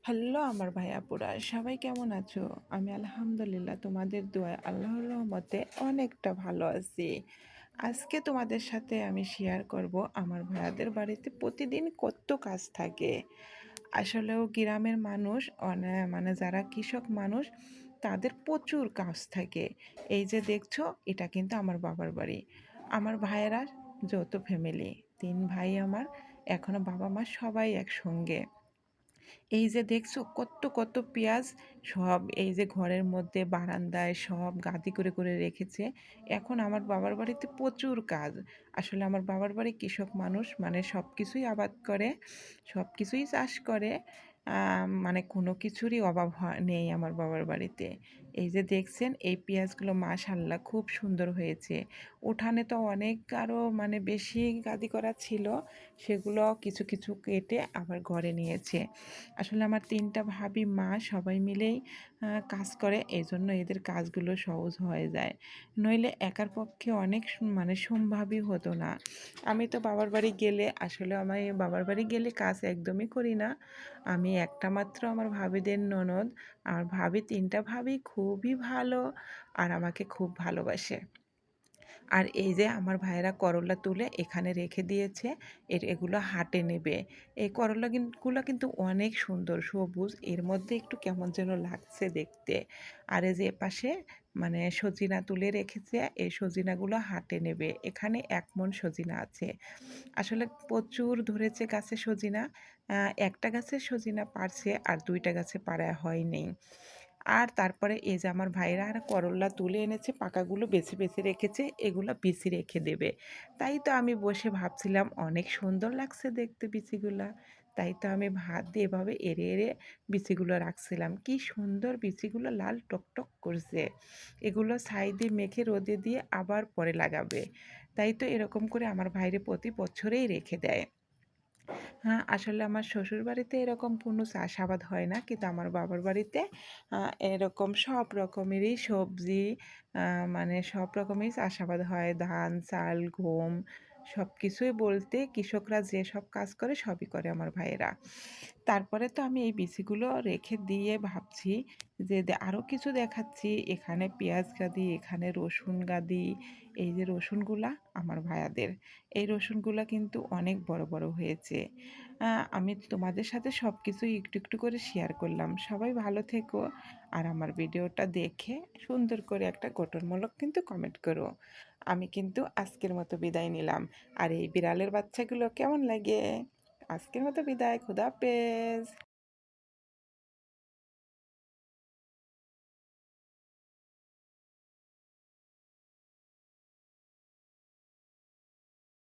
Hello আমার ভাই আপুরা, সবাই কেমন আছো? আমি আলহামদুলিল্লাহ তোমাদের দোয়ায় আল্লাহর রহমতে অনেকটা ভালো আছি। আজকে তোমাদের সাথে আমি শেয়ার করব আমার ভাইয়াদের বাড়িতে প্রতিদিন কত কাজ থাকে। আসলেও গ্রামের মানুষ মানে যারা কৃষক মানুষ তাদের প্রচুর কাজ থাকে। এই যে দেখছো, এটা কিন্তু আমার বাবার বাড়ি। আমার ভাইয়েরা যৌথ ফ্যামিলি, 3 ভাই আমার, এখনো বাবা মা সবাই একসঙ্গে। এই যে দেখছো কত কত পেঁয়াজ, সব এই যে ঘরের মধ্যে বারান্দায় সব গাদি করে করে রেখেছে। এখন আমার বাবার বাড়িতে প্রচুর কাজ। আসলে আমার বাবার বাড়ি কৃষক মানুষ, মানে সব কিছুই আবাদ করে, সব কিছুই চাষ করে। মানে কোনো কিছুরই অভাব নেই আমার বাবার বাড়িতে। এই যে দেখছেন এই পেঁয়াজগুলো মাশাল্লাহ খুব সুন্দর হয়েছে। উঠানে তো অনেক আরও মানে বেশি গাদি করা ছিল, সেগুলো কিছু কিছু কেটে আবার ঘরে নিয়েছে। আসলে আমার 3টা ভাবি মা সবাই মিলেই কাজ করে, এজন্য এদের কাজগুলো সহজ হয়ে যায়। নইলে একার পক্ষে অনেক মানে সম্ভবই হতো না। আমি তো বাবার বাড়ি গেলে, আসলে আমি বাবার বাড়ি গেলে কাজ একদমই করি না। আমি একটা মাত্র আমার ভাবিদের ননদ। আমার ভাবি 3টা ভাবি খুবই ভালো আর আমাকে খুব ভালোবাসে। আর এই যে আমার ভাইয়েরা করলা তুলে এখানে রেখে দিয়েছে, এগুলো হাটে নেবে। এই করলাগুলো কিন্তু অনেক সুন্দর সবুজ, এর মধ্যে একটু কেমন যেন লাগছে দেখতে। আর এই যে এপাশে মানে সজিনা তুলে রেখেছে, এই সজিনাগুলো হাটে নেবে। এখানে 1 মণ সজিনা আছে। আসলে প্রচুর ধরেছে গাছে সজিনা। একটা গাছে সজিনা পারছে আর 2টা গাছে পারা হয়নি। আর তারপরে এই যে আমার ভাইরা আর করল্লা তুলে এনেছে, পাকাগুলো বেছে বেছে রেখেছে, এগুলো বিচি রেখে দেবে। তাই তো আমি বসে ভাবছিলাম অনেক সুন্দর লাগছে দেখতে বিচিগুলা। তাই তো আমি ভাত দিয়ে এভাবে এড়ে এড়ে বিচিগুলো রাখছিলাম। কি সুন্দর বিচিগুলো লাল টকটক করছে। এগুলো ছাই দিয়ে মেখে রোদে দিয়ে আবার পরে লাগাবে। তাই তো এরকম করে আমার ভাইরে প্রতি বছরেই রেখে দেয়। হ্যাঁ, আসলে আমার শ্বশুরবাড়িতে এরকম কোনো চাষাবাদ হয় না। কিন্তু আমার বাবার বাড়িতে এরকম সব রকমেরই সবজি, মানে সব রকমেরই চাষাবাদ হয়। ধান, চাল, গম সবকিছুই বলতে কৃষকরা যেসব কাজ করে সবই করে আমার ভাইয়েরা। তারপরে তো আমি এই বিচিগুলো রেখে দিয়ে ভাবছি যে আরও কিছু দেখাচ্ছি। এখানে পেঁয়াজ গাদি, এখানে রসুন গাদি। এই যে রসুনগুলা আমার ভাইয়াদের। এই রসুনগুলা কিন্তু অনেক বড় বড় হয়েছে। আমি তোমাদের সাথে সব কিছুই একটু একটু করে শেয়ার করলাম। সবাই ভালো থেকো আর আমার ভিডিওটা দেখে সুন্দর করে একটা গঠনমূলক কিন্তু কমেন্ট করো। আমি কিন্তু আজকের মতো বিদায় নিলাম। আর এই বিড়ালের বাচ্চাগুলো কেমন লাগে? আজকের মতো বিদায়, খোদা হাফেজ।